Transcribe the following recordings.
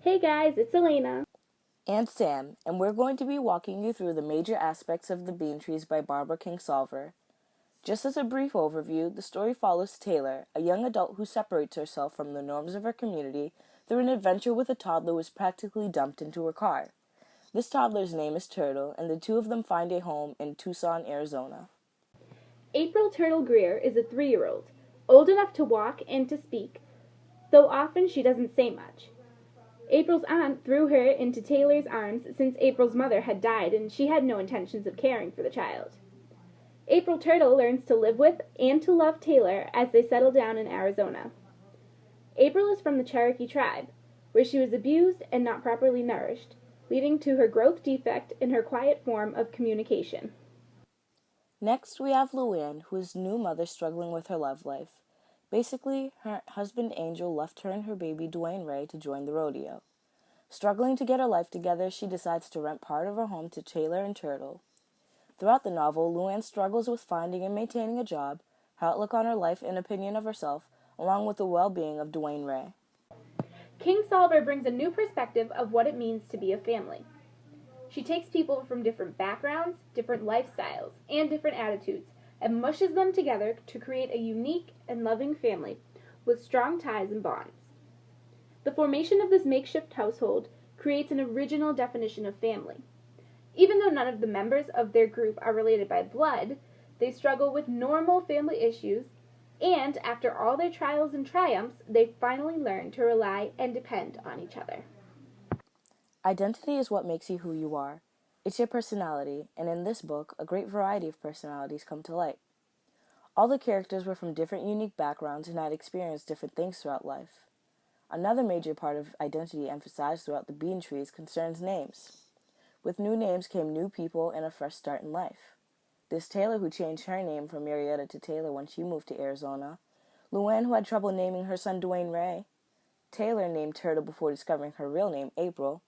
Hey guys, it's Alaina. And Sam, and we're going to be walking you through the major aspects of The Bean Trees by Barbara Kingsolver. Just as a brief overview, the story follows Taylor, a young adult who separates herself from the norms of her community through an adventure with a toddler who is practically dumped into her car. This toddler's name is Turtle, and the two of them find a home in Tucson, Arizona. April Turtle Greer is a 3-year-old, old enough to walk and to speak, though often she doesn't say much. April's aunt threw her into Taylor's arms since April's mother had died and she had no intentions of caring for the child. April Turtle learns to live with and to love Taylor as they settle down in Arizona. April is from the Cherokee tribe, where she was abused and not properly nourished, leading to her growth defect in her quiet form of communication. Next, we have Luann, who is new mother struggling with her love life. Basically, her husband Angel left her and her baby Dwayne Ray to join the rodeo. Struggling to get her life together, she decides to rent part of her home to Taylor and Turtle. Throughout the novel, Luann struggles with finding and maintaining a job, her outlook on her life and opinion of herself, along with the well-being of Dwayne Ray. Kingsolver brings a new perspective of what it means to be a family. She takes people from different backgrounds, different lifestyles, and different attitudes and mushes them together to create a unique and loving family with strong ties and bonds. The formation of this makeshift household creates an original definition of family. Even though none of the members of their group are related by blood, they struggle with normal family issues, and after all their trials and triumphs, they finally learn to rely and depend on each other. Identity is what makes you who you are. It's your personality, and in this book, a great variety of personalities come to light. All the characters were from different unique backgrounds and had experienced different things throughout life. Another major part of identity emphasized throughout the Bean Trees concerns names. With new names came new people and a fresh start in life. There's Taylor, who changed her name from Marietta to Taylor when she moved to Arizona. Luann, who had trouble naming her son Dwayne Ray. Taylor named Turtle before discovering her real name, April.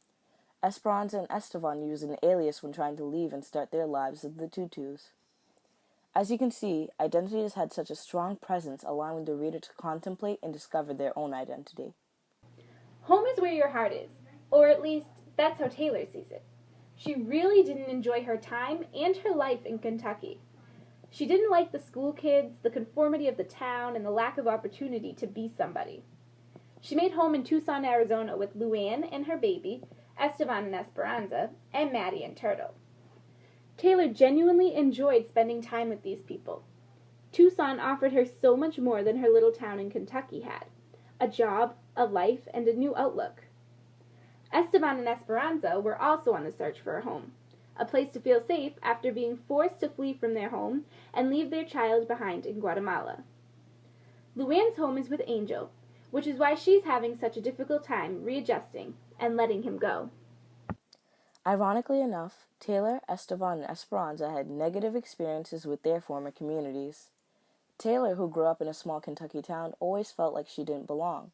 Esperanza and Estevan used an alias when trying to leave and start their lives as the Tutus. As you can see, identity has had such a strong presence, allowing the reader to contemplate and discover their own identity. Home is where your heart is, or at least that's how Taylor sees it. She really didn't enjoy her time and her life in Kentucky. She didn't like the school kids, the conformity of the town, and the lack of opportunity to be somebody. She made home in Tucson, Arizona with Luann and her baby, Estevan and Esperanza, and Maddie and Turtle. Taylor genuinely enjoyed spending time with these people. Tucson offered her so much more than her little town in Kentucky had: a job, a life, and a new outlook. Estevan and Esperanza were also on the search for a home, a place to feel safe after being forced to flee from their home and leave their child behind in Guatemala. Luann's home is with Angel, which is why she's having such a difficult time readjusting and letting him go. Ironically enough, Taylor, Estevan, and Esperanza had negative experiences with their former communities. Taylor, who grew up in a small Kentucky town, always felt like she didn't belong.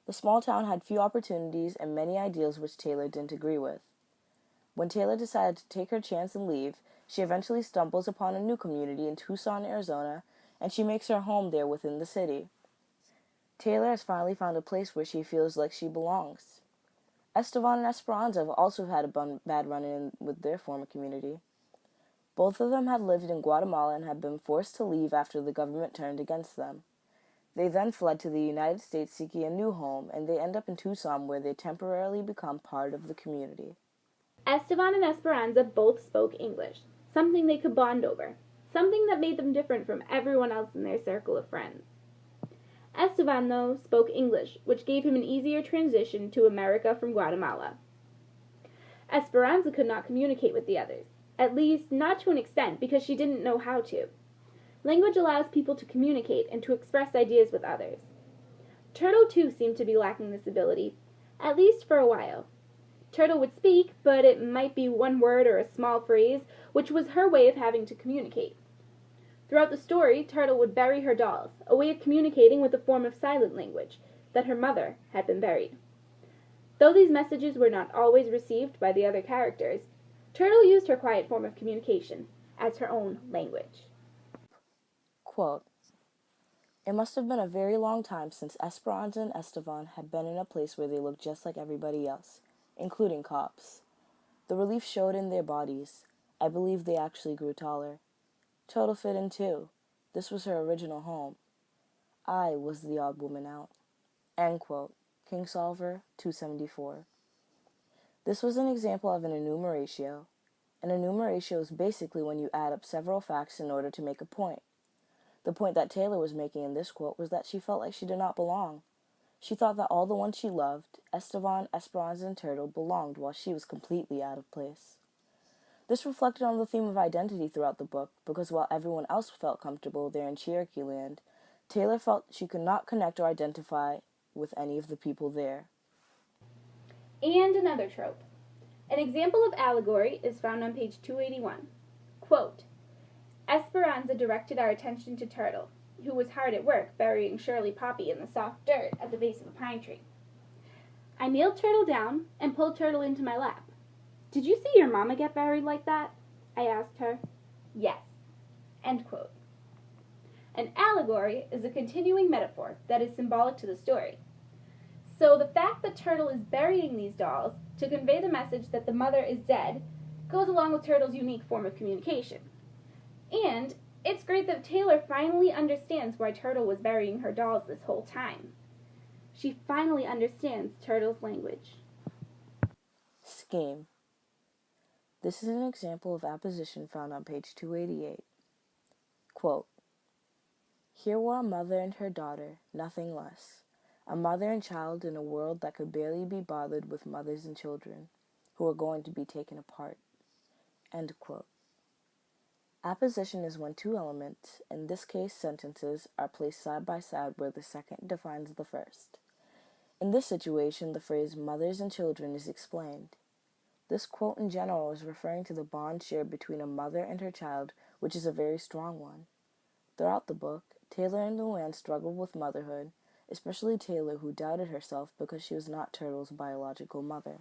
The small town had few opportunities and many ideals which Taylor didn't agree with. When Taylor decided to take her chance and leave, she eventually stumbles upon a new community in Tucson, Arizona, and she makes her home there within the city. Taylor has finally found a place where she feels like she belongs. Estevan and Esperanza have also had a bad run-in with their former community. Both of them had lived in Guatemala and had been forced to leave after the government turned against them. They then fled to the United States seeking a new home, and they end up in Tucson where they temporarily become part of the community. Estevan and Esperanza both spoke English, something they could bond over, something that made them different from everyone else in their circle of friends. Estevan, though, spoke English, which gave him an easier transition to America from Guatemala. Esperanza could not communicate with the others, at least not to an extent because she didn't know how to. Language allows people to communicate and to express ideas with others. Turtle, too, seemed to be lacking this ability, at least for a while. Turtle would speak, but it might be one word or a small phrase, which was her way of having to communicate. Throughout the story, Turtle would bury her dolls, a way of communicating with a form of silent language, that her mother had been buried. Though these messages were not always received by the other characters, Turtle used her quiet form of communication as her own language. Quote, It must have been a very long time since Esperanza and Esteban had been in a place where they looked just like everybody else, including cops. The relief showed in their bodies. I believe they actually grew taller. Turtle fit in too. This was her original home. I was the odd woman out. End quote. Kingsolver 274. This was an example of an enumeratio. An enumeratio is basically when you add up several facts in order to make a point. The point that Taylor was making in this quote was that she felt like she did not belong. She thought that all the ones she loved, Esteban, Esperanza, and Turtle, belonged while she was completely out of place. This reflected on the theme of identity throughout the book, because while everyone else felt comfortable there in Cherokee Land, Taylor felt she could not connect or identify with any of the people there. And another trope. An example of allegory is found on page 281. Quote, Esperanza directed our attention to Turtle, who was hard at work burying Shirley Poppy in the soft dirt at the base of a pine tree. I kneeled Turtle down and pulled Turtle into my lap. Did you see your mama get buried like that? I asked her. Yes. End quote. An allegory is a continuing metaphor that is symbolic to the story. So the fact that Turtle is burying these dolls to convey the message that the mother is dead goes along with Turtle's unique form of communication. And it's great that Taylor finally understands why Turtle was burying her dolls this whole time. She finally understands Turtle's language. Scheme. This is an example of apposition found on page 288. Quote, here were a mother and her daughter, nothing less. A mother and child in a world that could barely be bothered with mothers and children, who were going to be taken apart. End quote. Apposition is when two elements, in this case sentences, are placed side by side where the second defines the first. In this situation, the phrase mothers and children is explained. This quote in general is referring to the bond shared between a mother and her child, which is a very strong one. Throughout the book, Taylor and Luann struggled with motherhood, especially Taylor, who doubted herself because she was not Turtle's biological mother.